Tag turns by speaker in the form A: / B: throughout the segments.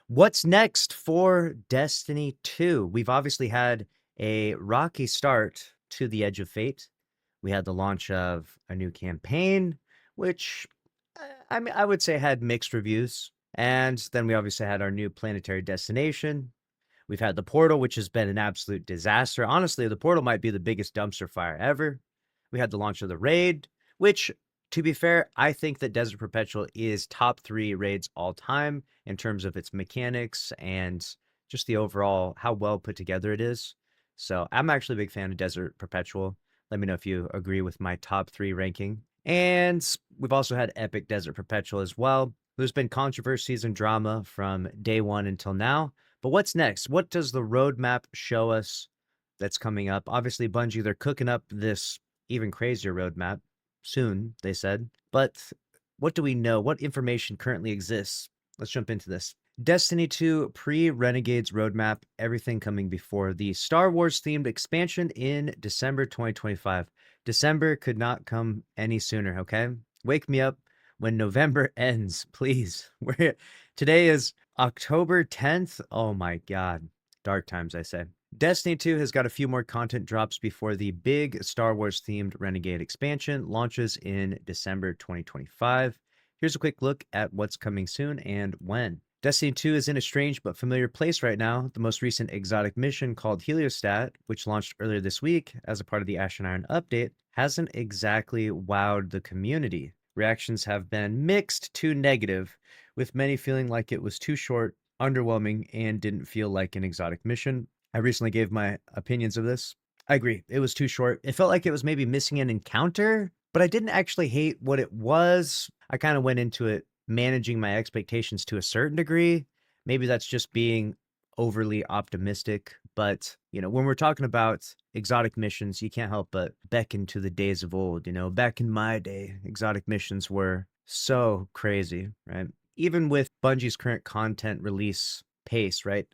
A: What's next for Destiny 2? We've obviously had a rocky start to the Edge of Fate. We had the launch of a new campaign, which I mean, I would say had mixed reviews. And then we obviously had our new planetary destination. We've had the portal, which has been an absolute disaster. Honestly, the portal might be the biggest dumpster fire ever. We had the launch of the raid, which, to be fair, I think that Desert Perpetual is top 3 raids all time in terms of its mechanics and just the overall how well put together it is. So I'm actually a big fan of Desert Perpetual. Let me know if you agree with my top 3 ranking. And we've also had Epic Desert Perpetual as well. There's been controversies and drama from day one until now. But what's next? What does the roadmap show us that's coming up? Obviously, Bungie, they're cooking up this even crazier roadmap soon, they said. But what do we know? What information currently exists? Let's jump into this. Destiny 2 pre-Renegades roadmap, everything coming before the Star Wars themed expansion in December 2025. December could not come any sooner, okay? Wake me up when November ends, please. Today is October 10th. Oh my God. Dark times, I say. Destiny 2 has got a few more content drops before the big Star Wars themed Renegade expansion launches in December 2025. Here's a quick look at what's coming soon and when. Destiny 2 is in a strange but familiar place right now. The most recent exotic mission called Heliostat, which launched earlier this week as a part of the Ash and Iron update, hasn't exactly wowed the community. Reactions have been mixed to negative, with many feeling like it was too short, underwhelming, and didn't feel like an exotic mission. I recently gave my opinions of this. I agree. It was too short. It felt like it was maybe missing an encounter, but I didn't actually hate what it was. I kind of went into it managing my expectations to a certain degree. Maybe that's just being overly optimistic, but when we're talking about exotic missions, you can't help but beckon to the days of old. Back in my day, exotic missions were so crazy, right? Even with Bungie's current content release pace, right?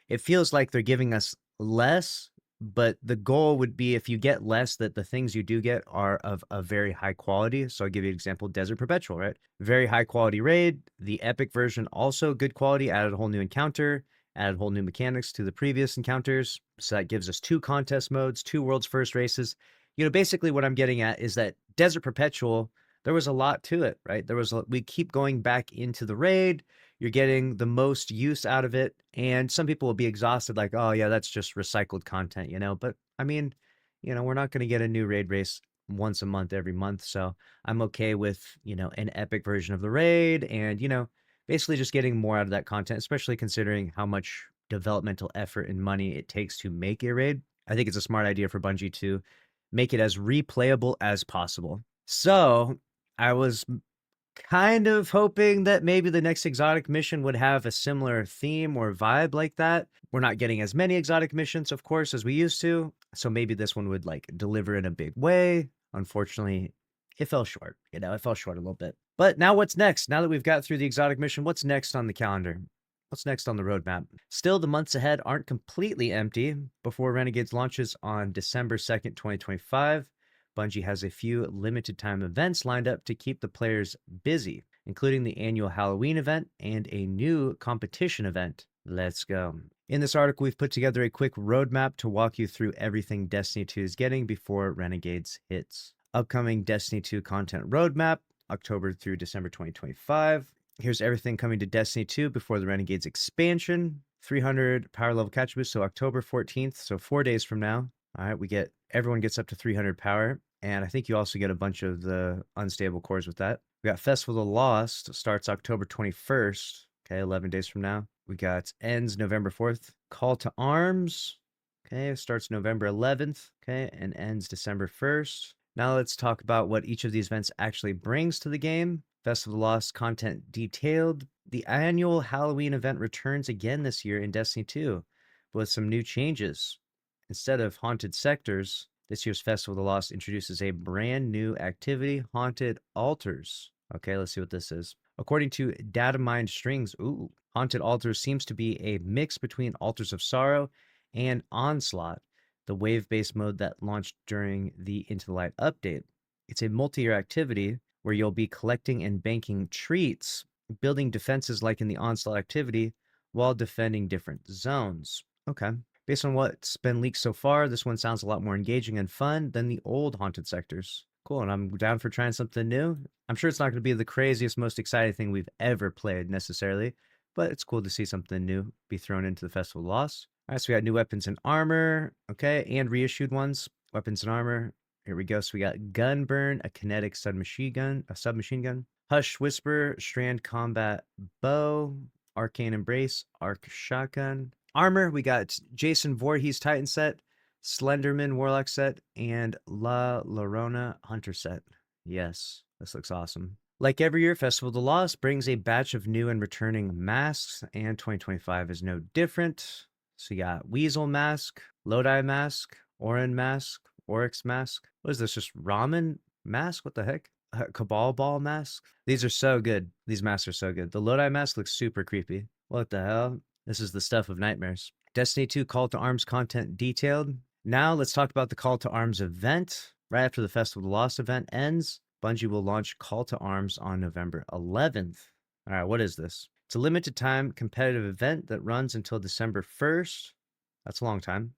A: It feels like they're giving us less, but the goal would be if you get less, that the things you do get are of a very high quality. So I'll give you an example, Desert Perpetual, right? Very high quality raid. The epic version, also good quality, added a whole new encounter, added whole new mechanics to the previous encounters. So that gives us 2 contest modes, 2 world's first races. Basically what I'm getting at is that Desert Perpetual, there was a lot to it, right? We keep going back into the raid. You're getting the most use out of it. And some people will be exhausted, like, oh, yeah, that's just recycled content, But I mean, we're not going to get a new raid race once a month, every month. So I'm okay with, an epic version of the raid and, basically just getting more out of that content, especially considering how much developmental effort and money it takes to make a raid. I think it's a smart idea for Bungie to make it as replayable as possible. So I was kind of hoping that maybe the next exotic mission would have a similar theme or vibe like that. We're not getting as many exotic missions, of course, as we used to. So maybe this one would deliver in a big way. Unfortunately, it fell short. It fell short a little bit. But now what's next? Now that we've got through the exotic mission, what's next on the calendar? What's next on the roadmap? Still, the months ahead aren't completely empty. Before Renegades launches on December 2nd, 2025, Bungie has a few limited time events lined up to keep the players busy, including the annual Halloween event and a new competition event. Let's go. In this article, we've put together a quick roadmap to walk you through everything Destiny 2 is getting before Renegades hits. Upcoming Destiny 2 content roadmap, October through December 2025. Here's everything coming to Destiny 2 before the Renegades expansion. 300 power level catch boost, so October 14th, so 4 days from now. All right, everyone gets up to 300 power. And I think you also get a bunch of the unstable cores with that. We got Festival of the Lost, starts October 21st. Okay, 11 days from now. We got ends November 4th. Call to Arms. Okay, starts November 11th. Okay, and ends December 1st. Now let's talk about what each of these events actually brings to the game. Festival of the Lost content detailed. The annual Halloween event returns again this year in Destiny 2, but with some new changes. Instead of haunted sectors, this year's Festival of the Lost introduces a brand new activity, Haunted Altars. Okay, let's see what this is. According to Data Mined Strings, Haunted Altars seems to be a mix between Altars of Sorrow and Onslaught, the wave-based mode that launched during the Into the Light update. It's a multi-year activity where you'll be collecting and banking treats, building defenses like in the Onslaught activity, while defending different zones. Okay. Based on what's been leaked so far, this one sounds a lot more engaging and fun than the old haunted sectors. Cool, and I'm down for trying something new. I'm sure it's not going to be the craziest, most exciting thing we've ever played necessarily, but it's cool to see something new be thrown into the Festival of Loss. All right, so we got new weapons and armor, okay, and reissued ones. Weapons and armor. Here we go. So we got Gunburn, a kinetic submachine gun. Hush Whisper, Strand Combat Bow, Arcane Embrace, Arc Shotgun. Armor, we got Jason Voorhees Titan set, Slenderman Warlock set, and La Llorona Hunter set. Yes, this looks awesome. Like every year, Festival of the Lost brings a batch of new and returning masks, and 2025 is no different. So you got Weasel Mask, Lodi Mask, Orin Mask, Oryx Mask. What is this, just Ramen Mask? What the heck? Cabal Ball Mask? These are so good. These masks are so good. The Lodi Mask looks super creepy. What the hell? This is the stuff of nightmares. Destiny 2 Call to Arms content detailed. Now let's talk about the Call to Arms event. Right after the Festival of the Lost event ends, Bungie will launch Call to Arms on November 11th. All right, what is this? It's a limited time competitive event that runs until December 1st. That's a long time.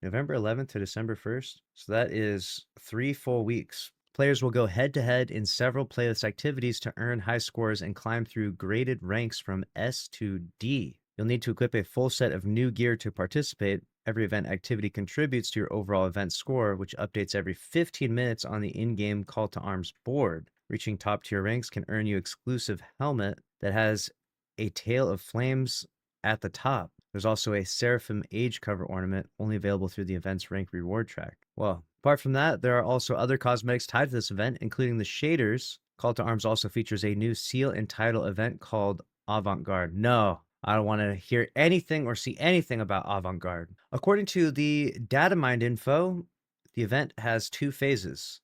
A: November 11th to December 1st. So that is 3 full weeks. Players will go head to head in several playlist activities to earn high scores and climb through graded ranks from S to D. You'll need to equip a full set of new gear to participate. Every event activity contributes to your overall event score, which updates every 15 minutes on the in-game Call to Arms board. Reaching top tier ranks can earn you exclusive helmet that has a tail of flames at the top. There's also a Seraphim age cover ornament, only available through the event's rank reward track. Well, apart from that, there are also other cosmetics tied to this event, including the shaders. Call to Arms also features a new seal and title event called Avant-Garde. No, I don't want to hear anything or see anything about Avant-Garde. According to the Datamind info, the event has 2 phases: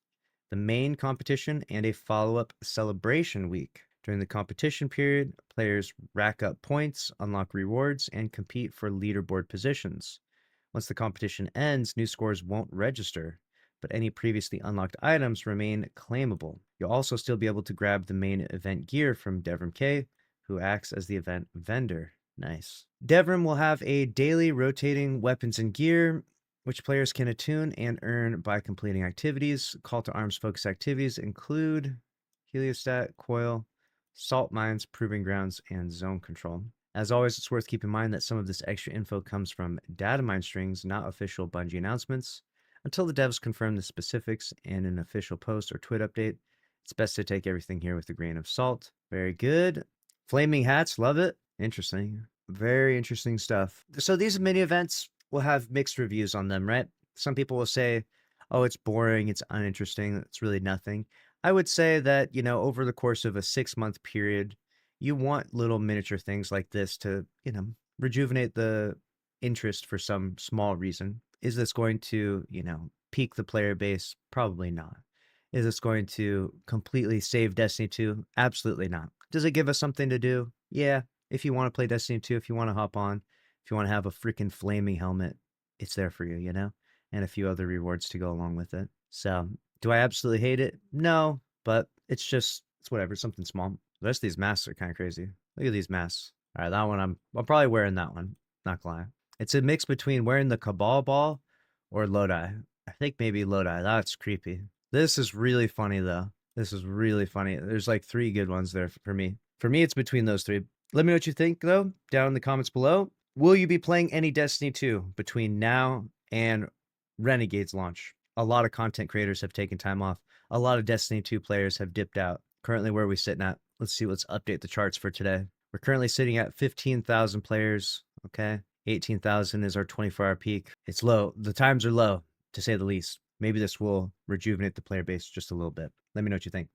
A: the main competition and a follow-up celebration week. During the competition period, players rack up points, unlock rewards, and compete for leaderboard positions. Once the competition ends, new scores won't register, but any previously unlocked items remain claimable. You'll also still be able to grab the main event gear from Devrim K, who acts as the event vendor. Nice. Devrim will have a daily rotating weapons and gear, which players can attune and earn by completing activities. Call to Arms focus activities include Heliostat, Coil, Salt Mines, Proving Grounds, and Zone Control. As always, it's worth keeping in mind that some of this extra info comes from data mine strings, not official Bungie announcements. Until the devs confirm the specifics in an official post or tweet update, it's best to take everything here with a grain of salt. Very good. Flaming hats, love it. Interesting. Very interesting stuff. So these mini events will have mixed reviews on them, right? Some people will say, oh, it's boring, it's uninteresting, it's really nothing. I would say that, over the course of a 6-month period, you want little miniature things like this to, rejuvenate the interest for some small reason. Is this going to, pique the player base? Probably not. Is this going to completely save Destiny 2? Absolutely not. Does it give us something to do? Yeah. If you want to play Destiny 2, if you want to hop on, if you want to have a freaking flaming helmet, it's there for you, and a few other rewards to go along with it. So, do I absolutely hate it? No, but it's whatever, something small. The rest of these masks are kind of crazy. Look at these masks. All right, that one I'm probably wearing that one. Not gonna lie. It's a mix between wearing the Cabal ball or Lodi. I think maybe Lodi. That's creepy. This is really funny though. This is really funny. There's like 3 good ones there for me. For me, it's between those 3. Let me know what you think though, down in the comments below. Will you be playing any Destiny 2 between now and Renegade's launch? A lot of content creators have taken time off. A lot of Destiny 2 players have dipped out. Currently, where are we sitting at? Let's update the charts for today. We're currently sitting at 15,000 players, okay? 18,000 is our 24-hour peak. It's low. The times are low, to say the least. Maybe this will rejuvenate the player base just a little bit. Let me know what you think.